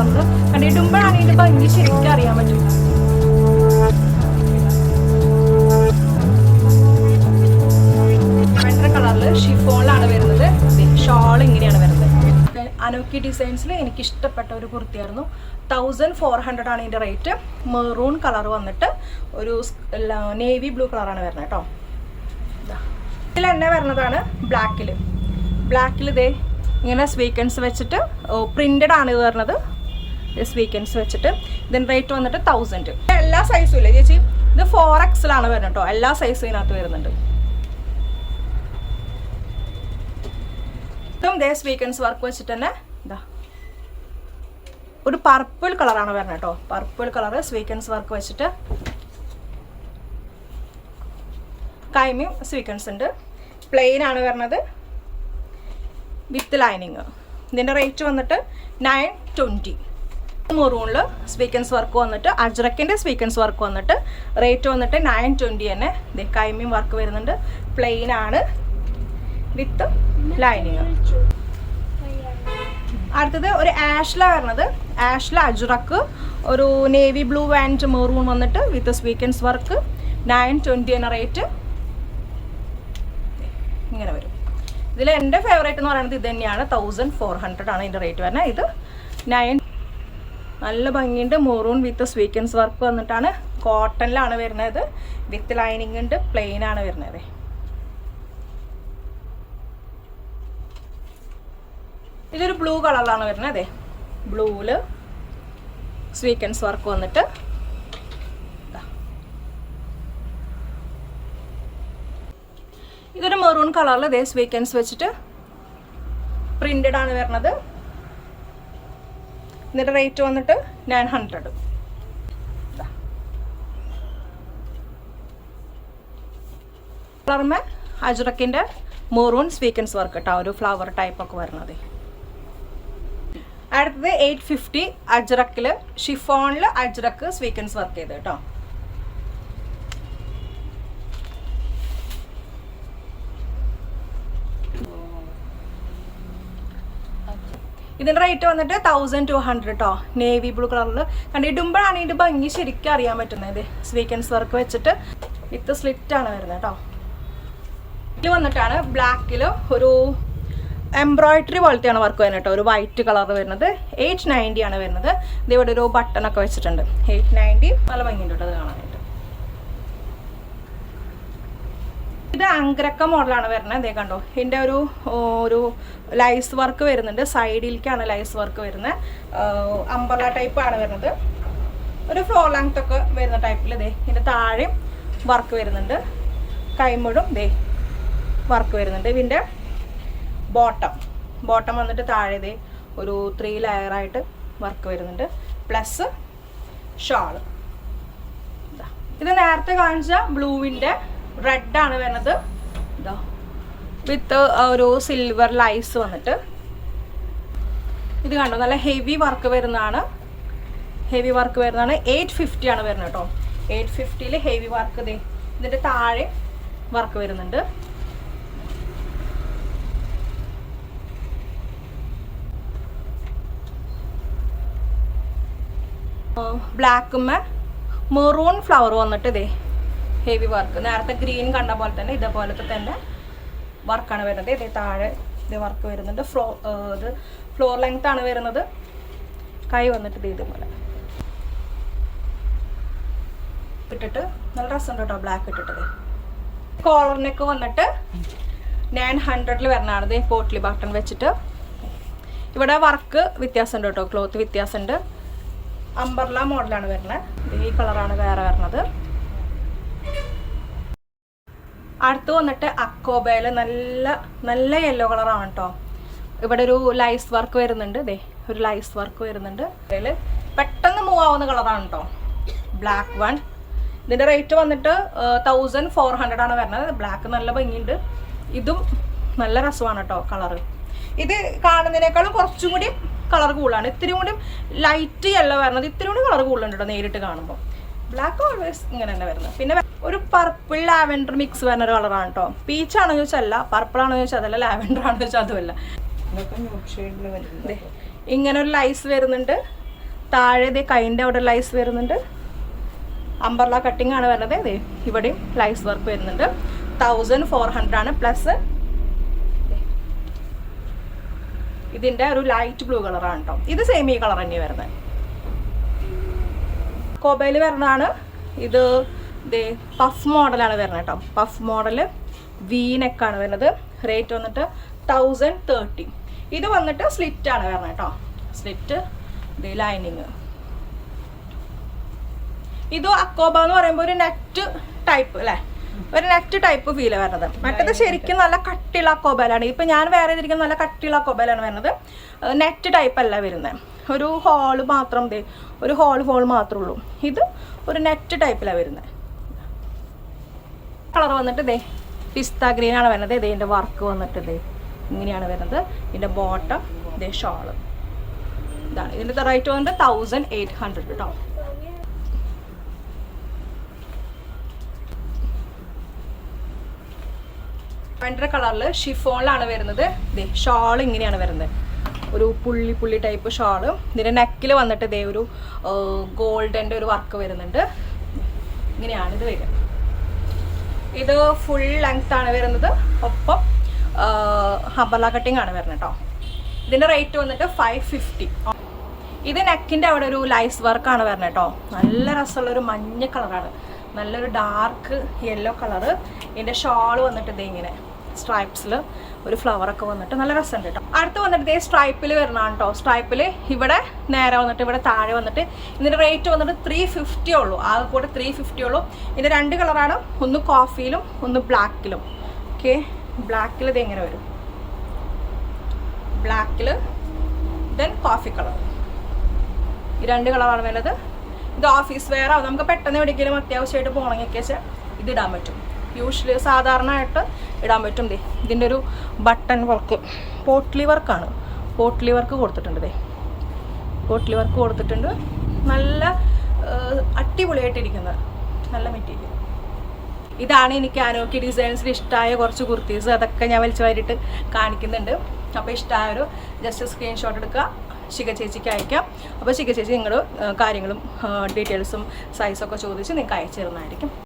കളറിൽ കണ്ടിടുമ്പോഴാണ് ഇതിന്റെ ഭംഗി ശരിക്കും അറിയാൻ പറ്റും. കളറിൽ ഷിഫോണിലാണ് വരുന്നത്. ഷോൾ ഇങ്ങനെയാണ് വരുന്നത്. അനോക്കി ഡിസൈൻസിൽ എനിക്ക് ഇഷ്ടപ്പെട്ട ഒരു കുർത്തിയായിരുന്നു. 1400 ആണ് ഇതിൻ്റെ റേറ്റ്. മെറൂൺ കളർ വന്നിട്ട് ഒരു നേവി ബ്ലൂ കളറാണ് വരുന്നത് കേട്ടോ. ഇതിൽ തന്നെ വരുന്നതാണ് ബ്ലാക്കിൽ ഇതേ ഇങ്ങനെ സ്വീക്കൻസ് വെച്ചിട്ട് പ്രിന്റഡ് ആണ് ഇത് വരുന്നത്. സ്വീക്കൻസ് വെച്ചിട്ട് ഇതിൻ്റെ റേറ്റ് വന്നിട്ട് 1000. എല്ലാ സൈസും ഇല്ലേ ചേച്ചി? ഇത് 4XL ആണ് വരുന്നത് കേട്ടോ. എല്ലാ സൈസും ഇതിനകത്ത് വരുന്നുണ്ട്. ഇതും ദേ സ്വീക്കൻസ് വർക്ക് വെച്ചിട്ട് തന്നെ ഇതാ ഒരു പർപ്പിൾ കളറാണ് വരുന്നത് കേട്ടോ. പർപ്പിൾ കളറ് സ്വീക്കൻസ് വർക്ക് വെച്ചിട്ട് കൈമയും സ്വീക്കൻസ് ഉണ്ട്. പ്ലെയിൻ ആണ് വരുന്നത് വിത്ത് ലൈനിങ്. ഇതിൻ്റെ റേറ്റ് വന്നിട്ട് 920. മെറൂണിൽ സ്വീക്കൻസ് വർക്ക് വന്നിട്ട് അജ്രക്കിൻ്റെ സ്വീക്കൻസ് വർക്ക് വന്നിട്ട് റേറ്റ് വന്നിട്ട് 920 തന്നെ. ഇത് കൈമയും വർക്ക് വരുന്നുണ്ട്. പ്ലെയിൻ ആണ് വിത്ത് ലൈനിങ്. അടുത്തത് ഒരു ആഷ്ല വരുന്നത്. ആഷ്ല അജ്രക്ക് ഒരു നേവി ബ്ലൂ ആൻഡ് മെറൂൺ വന്നിട്ട് വിത്ത് സ്വീക്കൻസ് വർക്ക് 920 എന്ന റേറ്റ് ഇങ്ങനെ വരും. ഇതിൽ എൻ്റെ ഫേവറേറ്റ് എന്ന് പറയുന്നത് ഇത് തന്നെയാണ്. 1400 ആണ് ഇതിൻ്റെ റേറ്റ് വരുന്നത്. ഇത് 9. നല്ല ഭംഗിയുണ്ട്. മെറൂൺ വിത്ത് സ്വീക്കൻസ് വർക്ക് വന്നിട്ടാണ്. കോട്ടണിലാണ് വരുന്നത്. വിത്ത് ലൈനിങ് ഉണ്ട്. പ്ലെയിൻ ആണ് വരുന്നത്. ഇതൊരു ബ്ലൂ കളറിലാണ് വരുന്നത്. അതെ, ബ്ലൂവിൽ സ്വീക്കൻസ് വർക്ക് വന്നിട്ട് ഇതൊരു മെറൂൺ കളറിൽ ഇതേ സ്വീക്കൻസ് വെച്ചിട്ട് പ്രിന്റഡ് ആണ് വരുന്നത്. ഇതിൻ്റെ റേറ്റ് വന്നിട്ട് 900. കളർമേ അജ്രക്കിൻ്റെ മെറൂൺ സ്വീക്കൻസ് വർക്ക് കേട്ടോ. ഒരു ഫ്ലവർ ടൈപ്പ് ഒക്കെ വരുന്നത്. അടുത്തത് 850 അജ്രക്കിൽ ഷിഫോണിൽ അജ്രക്ക് സ്വീക്കൻസ് വർക്ക് ചെയ്ത് കേട്ടോ. ഇതിൻ്റെ റേറ്റ് വന്നിട്ട് 1200 കേട്ടോ. നേവി ബ്ലൂ കളറിൽ കണ്ടിടുമ്പോഴാണ് ഇതിൻ്റെ ഭംഗി ശരിക്കും അറിയാൻ പറ്റുന്നത്. സ്വീക്കൻസ് വർക്ക് വെച്ചിട്ട് വിത്ത് സ്ലിറ്റ് ആണ് വരുന്നത് കേട്ടോ. ഇത് വന്നിട്ടാണ് ബ്ലാക്കിൽ ഒരു എംബ്രോയിഡറി പോലത്തെയാണ് വർക്ക് വരുന്നത് കേട്ടോ. ഒരു വൈറ്റ് കളർ വരുന്നത് 890 ആണ് വരുന്നത്. ഇതിവിടെ ഒരു ബട്ടണൊക്കെ വെച്ചിട്ടുണ്ട്. 890. നല്ല ഭംഗിയുണ്ട് കേട്ടോ അത് കാണാനായിട്ട്. ഇത് അങ്ക്രക്ക മോഡലാണ് വരുന്നത്. ഇതേ കണ്ടോ, ഇതിൻ്റെ ഒരു ലൈസ് വർക്ക് വരുന്നുണ്ട്. സൈഡിലേക്കാണ് ലൈസ് വർക്ക് വരുന്നത്. അംബർല ടൈപ്പ് ആണ് വരുന്നത്. ഒരു ഫ്ലോർ ലെങ്ത് ഒക്കെ വരുന്ന ടൈപ്പിൽ ഇതേ ഇതിൻ്റെ താഴെയും വർക്ക് വരുന്നുണ്ട്. കൈമുഴും ദേ വർക്ക് വരുന്നുണ്ട്. ഇതിൻ്റെ ബോട്ടം വന്നിട്ട് താഴെ ദേ ഒരു 3 ലെയറായിട്ട് വർക്ക് വരുന്നുണ്ട്. Plus shawl. ഇത് നേരത്തെ കാണിച്ച ബ്ലൂവിൻ്റെ റെഡാണ് വരുന്നത്. ഇതാ വിത്ത് ഒരു സിൽവർ ലൈസ് വന്നിട്ട് ഇത് കണ്ടോ, നല്ല ഹെവി വർക്ക് വരുന്നതാണ്. 850 ആണ് വരുന്നത് കേട്ടോ. 850 ഹെവി വർക്ക്. ദേ ഇതിൻ്റെ താഴെ വർക്ക് വരുന്നുണ്ട്. ബ്ലാക്കുമ്മ മെറൂൺ ഫ്ലവർ വന്നിട്ട് ഇതേ ഹെവി വർക്ക്. നേരത്തെ ഗ്രീൻ കണ്ട പോലെ തന്നെ ഇതേപോലത്തെ തന്നെ വർക്കാണ് വരുന്നത്. ഇതേ താഴെ ഇത് വർക്ക് വരുന്നുണ്ട്. ഇത് ഫ്ലോർ ലെങ്ത് ആണ് വരുന്നത്. കൈ വന്നിട്ട് ഇത് ഇതുപോലെ ഇട്ടിട്ട് നല്ല രസമുണ്ട് കേട്ടോ ബ്ലാക്ക് ഇട്ടിട്ടത്. കോളറിനൊക്കെ വന്നിട്ട് 900 വരുന്നതാണ്. ഇത് പോട്ട്ലി ബട്ടൺ വെച്ചിട്ട് ഇവിടെ വർക്ക് വ്യത്യാസമുണ്ട് കേട്ടോ. ക്ലോത്ത് വ്യത്യാസമുണ്ട്. അംബർല മോഡലാണ് വരുന്നത്. ഈ കളറാണ് വേറെ വരുന്നത്. അടുത്ത് വന്നിട്ട് അക്കോബയിൽ നല്ല യെല്ലോ കളറാണ് കേട്ടോ. ഇവിടെ ഒരു ലൈസ് വർക്ക് വരുന്നുണ്ട്. ദേ ഒരു ലൈസ് വർക്ക് വരുന്നുണ്ട്. ഇതിൽ പെട്ടെന്ന് മൂവ് ആവുന്ന കളറാണ് കേട്ടോ. Black one. ഇതിൻ്റെ റേറ്റ് വന്നിട്ട് 1400 ആണ് വരുന്നത്. ബ്ലാക്ക് നല്ല ഭംഗിയുണ്ട്. ഇതും നല്ല രസമാണ് കേട്ടോ കളറ്. ഇത് കാണുന്നതിനേക്കാളും കുറച്ചും കൂടി കളർ കൂളാണ്. ഇത്തിരി കൂടി ലൈറ്റ് യെല്ലോ വരുന്നത്. ഇത്തിരി കൂടി കളർ കൂടുതലുണ്ട് കേട്ടോ നേരിട്ട് കാണുമ്പോൾ. ബ്ലാക്ക് ഓൾവേസ് ഇങ്ങനെ തന്നെ വരുന്നത്. പിന്നെ ഒരു പർപ്പിൾ ലാവൻഡർ മിക്സ് വരുന്ന ഒരു കളറാണ് കേട്ടോ. പീച്ചാണെന്ന് ചോദിച്ചാൽ അല്ല, പർപ്പിൾ ആണെന്ന് ചോദിച്ചാൽ അതല്ല, ലാവൻഡർ ആണെന്ന് ചോദിച്ചാൽ അതുമല്ല. ഇങ്ങനെ ഒരു ലൈസ് വരുന്നുണ്ട്. താഴെ ഇതേ കൈൻ്റെ അവിടെ ലൈസ് വരുന്നുണ്ട്. അംബർല കട്ടിംഗ് ആണ് വരുന്നത്. ഇതേ ഇവിടെയും ലൈസ് വർക്ക് വരുന്നുണ്ട്. 1400 ആണ്. പ്ലസ് ഇതിൻ്റെ ഒരു ലൈറ്റ് ബ്ലൂ കളറാണ് കേട്ടോ. ഇത് സെയിം ഈ കളർ തന്നെയാണ് വരുന്നത്. കോബയിൽ വരുന്നതാണ് ഇത്. ഇതേ പഫ് മോഡലാണ് വരുന്നത് കേട്ടോ. പഫ് മോഡൽ വി നെക്കാണ് വരുന്നത്. റേറ്റ് വന്നിട്ട് 1030. ഇത് വന്നിട്ട് സ്ലിറ്റ് ആണ് വരുന്നത് കേട്ടോ. സ്ലിറ്റ് ഇത് ലൈനിങ്. ഇത് അക്കോബ എന്ന് പറയുമ്പോൾ ഒരു നെറ്റ് ടൈപ്പ് അല്ലേ, ഒരു നെറ്റ് ടൈപ്പ് ഫീൽ വരുന്നത്. മറ്റത് ശരിക്കും നല്ല കട്ടിയുള്ള അക്കോബയിലാണ്. ഇപ്പം ഞാൻ വേറെ ചെയ്തിരിക്കുന്ന നല്ല കട്ടിയുള്ള അക്കോബയിലാണ് വരുന്നത്. നെറ്റ് ടൈപ്പ് അല്ല വരുന്നത്. ഒരു ഹോള് മാത്രം ഒരു ഹോൾ മാത്രമേ ഉള്ളൂ. ഇത് ഒരു നെറ്റ് ടൈപ്പിലാണ് വരുന്നത്. കളർ വന്നിട്ട് ഇതേ പിസ്ത ഗ്രീൻ ആണ് വരുന്നത്. ഇതിൻ്റെ വർക്ക് വന്നിട്ട് ഇതേ ഇങ്ങനെയാണ് വരുന്നത്. ഇതിൻ്റെ ബോട്ടം ഇതേ ഷോള് ഇതാണ്. ഇതിൻ്റെ റേറ്റ് വന്നിട്ട് 1800 കേട്ടോ. വെണ്ടർ കളറിൽ ഷിഫോണിലാണ് വരുന്നത്. ഇതേ ഷോൾ ഇങ്ങനെയാണ് വരുന്നത്. ഒരു പുള്ളി ടൈപ്പ് ഷോള്. ഇതിൻ്റെ നെക്കിൽ വന്നിട്ട് ഇതേ ഒരു ഗോൾഡൻ്റെ ഒരു വർക്ക് വരുന്നുണ്ട്. ഇങ്ങനെയാണ് ഇത് വരിക. ഇത് ഫുൾ ലെങ്ത് ആണ് വരുന്നത്. ഒപ്പം അംബർല കട്ടിംഗ് ആണ് വരുന്നത് കേട്ടോ. ഇതിൻ്റെ റേറ്റ് വന്നിട്ട് 550. ഇത് നെക്കിൻ്റെ അവിടെ ഒരു ലൈസ് വർക്കാണ് വരുന്നത് കേട്ടോ. നല്ല രസമുള്ളൊരു മഞ്ഞ കളറാണ്. നല്ലൊരു ഡാർക്ക് യെല്ലോ കളറ്. ഇതിൻ്റെ ഷോൾ വന്നിട്ട് ഇതേ ഇങ്ങനെ സ്ട്രൈപ്സിൽ ഒരു ഫ്ലവറൊക്കെ വന്നിട്ട് നല്ല രസമുണ്ട് കേട്ടോ. അടുത്ത് വന്നിട്ട് ഇതേ സ്ട്രൈപ്പിൽ വരുന്നതാണ് കേട്ടോ. സ്ട്രൈപ്പിൽ ഇവിടെ നേരെ വന്നിട്ട് ഇവിടെ താഴെ വന്നിട്ട് ഇതിൻ്റെ റേറ്റ് വന്നിട്ട് 350 ഉള്ളൂ. ആകെ കൂടെ 350 ഉള്ളൂ. ഇതിൻ്റെ 2 കളറാണ്. ഒന്ന് കോഫിയിലും ഒന്ന് ബ്ലാക്കിലും. ഓക്കെ, ബ്ലാക്കിൽ ഇത് എങ്ങനെ വരും, ബ്ലാക്കിൽ ദെൻ കോഫി കളർ. ഈ 2 കളറാണ് വരുന്നത്. ഇത് ഓഫീസ് വെയർ ആവും. നമുക്ക് പെട്ടെന്ന് എവിടെയെങ്കിലും അത്യാവശ്യമായിട്ട് പോകണമെങ്കിൽ വെച്ചാൽ ഇത് ഇടാൻ പറ്റും. യൂഷ്വലി സാധാരണയായിട്ട് ഇടാൻ പറ്റും. ഇതിൻ്റെ ഒരു ബട്ടൺ വർക്ക് പോട്ട്ലി വർക്കാണ്. പോട്ട്ലി വർക്ക് കൊടുത്തിട്ടുണ്ട്. പോട്ട്ലി വർക്ക് കൊടുത്തിട്ടുണ്ട്. നല്ല അടിപൊളിയായിട്ടിരിക്കുന്നത് നല്ല മെറ്റീരിയൽ. ഇതാണ് എനിക്ക് അനോക്കി ഡിസൈൻസിൽ ഇഷ്ടമായ കുറച്ച് കുർത്തീസ്. അതൊക്കെ ഞാൻ വലിച്ചു വാരിയിട്ട് കാണിക്കുന്നുണ്ട്. അപ്പോൾ ഇഷ്ടമായൊരു ജസ്റ്റ് സ്ക്രീൻഷോട്ട് എടുക്കുക, ശിഖ ചേച്ചിക്ക് അയക്കാം. അപ്പോൾ ശിഖ ചേച്ചി നിങ്ങൾ കാര്യങ്ങളും ഡീറ്റെയിൽസും സൈസൊക്കെ ചോദിച്ച് നിങ്ങൾക്ക് അയച്ചു തരുന്നതായിരിക്കും.